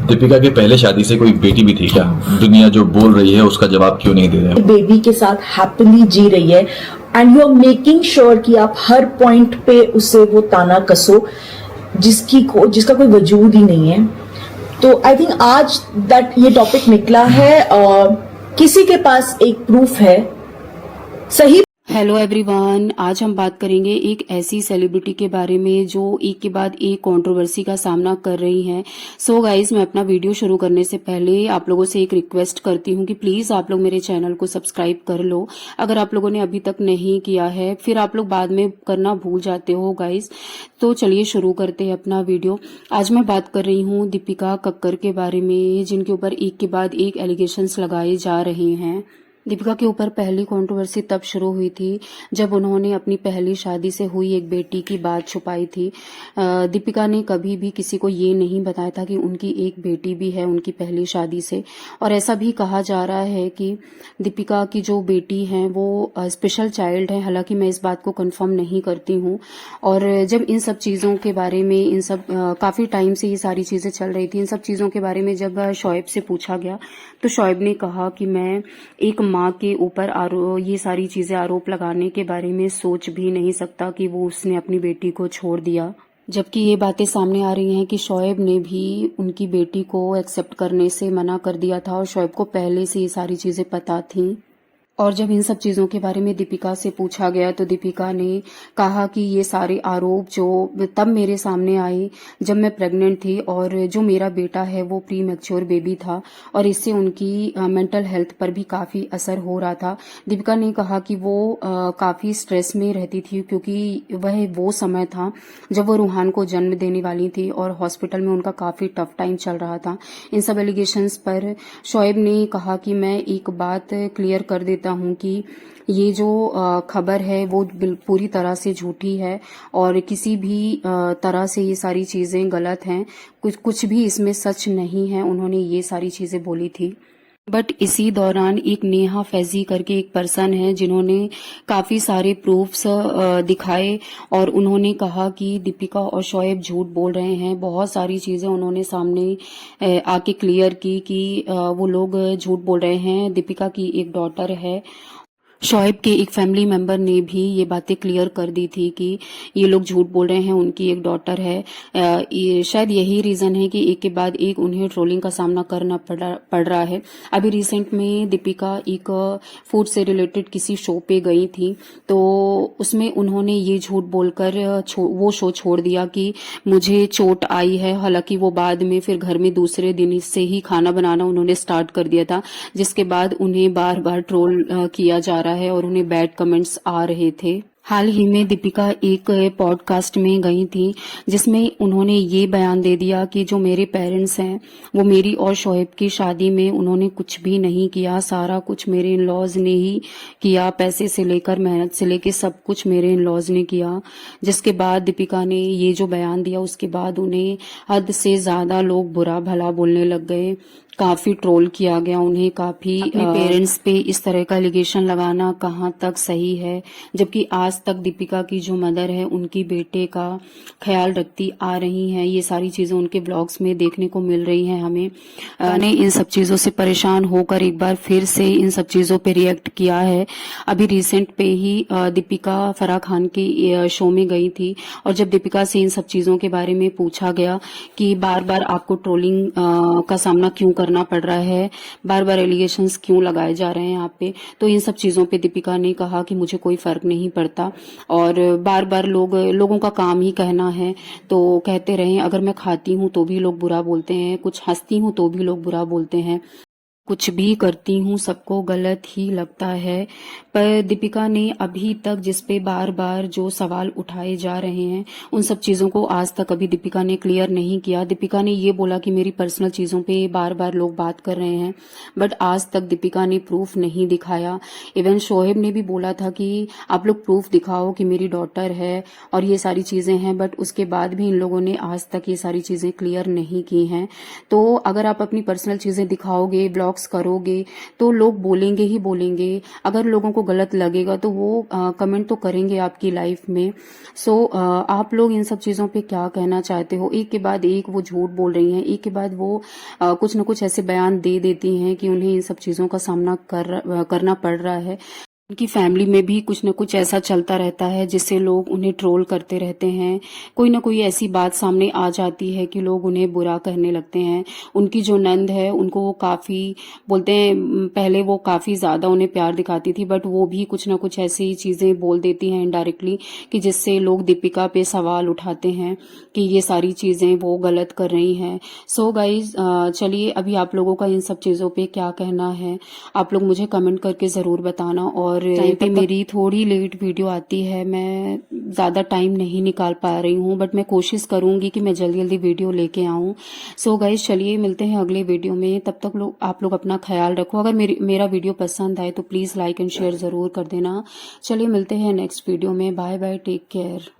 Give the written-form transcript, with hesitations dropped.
दीपिका के पहले शादी से कोई बेटी भी थी क्या? दुनिया जो बोल रही है उसका जवाब क्यों नहीं दे रहे? बेबी के साथ हैप्पीली जी रही है and you are making sure कि आप हर पॉइंट पे उसे वो ताना कसो जिसका कोई वजूद ही नहीं है। तो आई थिंक आज दैट ये टॉपिक निकला है, किसी के पास एक प्रूफ है सही। हेलो एवरीवन, आज हम बात करेंगे एक ऐसी सेलिब्रिटी के बारे में जो एक के बाद एक कंट्रोवर्सी का सामना कर रही हैं। सो गाइज, मैं अपना वीडियो शुरू करने से पहले आप लोगों से एक रिक्वेस्ट करती हूँ कि प्लीज आप लोग मेरे चैनल को सब्सक्राइब कर लो अगर आप लोगों ने अभी तक नहीं किया है, फिर आप लोग बाद में करना भूल जाते हो गाइज। तो चलिए शुरू करते हैं अपना वीडियो। आज मैं बात कर रही हूँ दीपिका कक्कर के बारे में, जिनके ऊपर एक के बाद एक एलिगेशंस लगाए जा रहे हैं। दीपिका के ऊपर पहली कंट्रोवर्सी तब शुरू हुई थी जब उन्होंने अपनी पहली शादी से हुई एक बेटी की बात छुपाई थी। दीपिका ने कभी भी किसी को ये नहीं बताया था कि उनकी एक बेटी भी है उनकी पहली शादी से, और ऐसा भी कहा जा रहा है कि दीपिका की जो बेटी है वो स्पेशल चाइल्ड है। हालांकि मैं इस बात को कंफर्म नहीं करती हूँ। और जब इन सब चीज़ों के बारे में काफ़ी टाइम से ये सारी चीज़ें चल रही थी, इन सब चीज़ों के बारे में जब शोएब से पूछा गया तो शोएब ने कहा कि मैं एक माँ के ऊपर ये सारी चीजें आरोप लगाने के बारे में सोच भी नहीं सकता कि वो उसने अपनी बेटी को छोड़ दिया। जबकि ये बातें सामने आ रही हैं कि शोएब ने भी उनकी बेटी को एक्सेप्ट करने से मना कर दिया था और शोएब को पहले से ये सारी चीजें पता थीं। और जब इन सब चीज़ों के बारे में दीपिका से पूछा गया तो दीपिका ने कहा कि ये सारे आरोप जो तब मेरे सामने आए जब मैं प्रेग्नेंट थी और जो मेरा बेटा है वो प्री मैच्योर बेबी था और इससे उनकी मेंटल हेल्थ पर भी काफ़ी असर हो रहा था। दीपिका ने कहा कि वो काफ़ी स्ट्रेस में रहती थी क्योंकि वह वो समय था जब वो रूहान को जन्म देने वाली थी और हॉस्पिटल में उनका काफ़ी टफ टाइम चल रहा था। इन सब एलिगेशंस पर शोएब ने कहा कि मैं एक बात क्लियर कर देता हूं कि ये जो खबर है वो पूरी तरह से झूठी है और किसी भी तरह से ये सारी चीजें गलत हैं। कुछ भी इसमें सच नहीं है। उन्होंने ये सारी चीजें बोली थी। बट इसी दौरान एक नेहा फैजी करके एक पर्सन है जिन्होंने काफी सारे प्रूफ्स दिखाए और उन्होंने कहा कि दीपिका और शोएब झूठ बोल रहे हैं। बहुत सारी चीजें उन्होंने सामने आके क्लियर की कि वो लोग झूठ बोल रहे हैं। दीपिका की एक डॉटर है। शोएब के एक फैमिली मेंबर ने भी ये बातें क्लियर कर दी थी कि ये लोग झूठ बोल रहे हैं, उनकी एक डॉटर है। शायद यही रीजन है कि एक के बाद एक उन्हें ट्रोलिंग का सामना करना पड़ रहा है। अभी रिसेंट में दीपिका एक फूड से रिलेटेड किसी शो पे गई थी तो उसमें उन्होंने ये झूठ बोलकर वो शो छोड़ दिया कि मुझे चोट आई है। हालांकि वो बाद में फिर घर में दूसरे दिन से ही खाना बनाना उन्होंने स्टार्ट कर दिया था, जिसके बाद उन्हें बार बार ट्रोल किया जा रहा है और उन्हें बैड कमेंट्स आ रहे थे। हाल ही में दीपिका एक पॉडकास्ट में गई थी जिसमें उन्होंने ये बयान दे दिया कि जो मेरे पेरेंट्स हैं वो मेरी और शोएब की शादी में उन्होंने कुछ भी नहीं किया, सारा कुछ मेरे इन लॉज ने ही किया, पैसे से लेकर मेहनत से लेकर सब कुछ मेरे इन लॉज ने किया। जिसके बाद दीपिका ने ये जो बयान दिया उसके बाद उन्हें हद से ज्यादा लोग बुरा भला बोलने लग गए। काफी ट्रोल किया गया उन्हें। काफी अपने पेरेंट्स पे इस तरह का एलिगेशन लगाना कहाँ तक सही है, जबकि आज तक दीपिका की जो मदर है उनकी बेटे का ख्याल रखती आ रही हैं। ये सारी चीजें उनके ब्लॉग्स में देखने को मिल रही हैं हमें। ने इन सब चीजों से परेशान होकर एक बार फिर से इन सब चीजों पे रिएक्ट किया है। अभी रिसेंट पे ही दीपिका फराह खान के शो में गई थी और जब दीपिका से इन सब चीजों के बारे में पूछा गया कि बार बार आपको ट्रोलिंग का सामना क्यों करना पड़ रहा है, बार बार एलिगेशंस क्यों लगाए जा रहे हैं आप पे, तो इन सब चीजों पे दीपिका ने कहा कि मुझे कोई फर्क नहीं पड़ता और बार बार लोगों का काम ही कहना है तो कहते रहे। अगर मैं खाती हूँ तो भी लोग बुरा बोलते हैं, कुछ हंसती हूँ तो भी लोग बुरा बोलते हैं, कुछ भी करती हूँ सबको गलत ही लगता है। पर दीपिका ने अभी तक जिस पे बार बार जो सवाल उठाए जा रहे हैं उन सब चीजों को आज तक अभी दीपिका ने क्लियर नहीं किया। दीपिका ने ये बोला कि मेरी पर्सनल चीजों पे बार बार लोग बात कर रहे हैं, बट आज तक दीपिका ने प्रूफ नहीं दिखाया। इवन शोएब ने भी बोला था कि आप लोग प्रूफ दिखाओ कि मेरी डॉटर है और ये सारी चीजें हैं, बट उसके बाद भी इन लोगों ने आज तक ये सारी चीजें क्लियर नहीं की हैं। तो अगर आप अपनी पर्सनल चीजें दिखाओगे, ब्लॉग टॉक्स करोगे तो लोग बोलेंगे ही बोलेंगे। अगर लोगों को गलत लगेगा तो वो कमेंट तो करेंगे आपकी लाइफ में। सो आप लोग इन सब चीज़ों पे क्या कहना चाहते हो? एक के बाद एक वो झूठ बोल रही हैं, एक के बाद वो कुछ न कुछ ऐसे बयान दे देती हैं कि उन्हें इन सब चीज़ों का सामना करना पड़ रहा है। उनकी फैमिली में भी कुछ न कुछ ऐसा चलता रहता है जिससे लोग उन्हें ट्रोल करते रहते हैं। कोई ना कोई ऐसी बात सामने आ जाती है कि लोग उन्हें बुरा कहने लगते हैं। उनकी जो नंद है उनको वो काफ़ी बोलते हैं, पहले वो काफ़ी ज़्यादा उन्हें प्यार दिखाती थी, बट वो भी कुछ ना कुछ ऐसी चीज़ें बोल देती हैं इनडायरेक्टली कि जिससे लोग दीपिका पे सवाल उठाते हैं कि ये सारी चीज़ें वो गलत कर रही हैं। सो गाइज, चलिए अभी आप लोगों का इन सब चीज़ों पे क्या कहना है आप लोग मुझे कमेंट करके ज़रूर बताना। और टाइम पे मेरी थोड़ी लेट वीडियो आती है, मैं ज़्यादा टाइम नहीं निकाल पा रही हूँ, बट मैं कोशिश करूँगी कि मैं जल्दी जल्दी वीडियो लेके आऊँ। सो गाइज, चलिए मिलते हैं अगले वीडियो में। तब तक आप लोग अपना ख्याल रखो। अगर मेरा वीडियो पसंद आए तो प्लीज़ लाइक एंड शेयर ज़रूर कर देना। चलिए मिलते हैं नेक्स्ट वीडियो में। Bye bye, take care.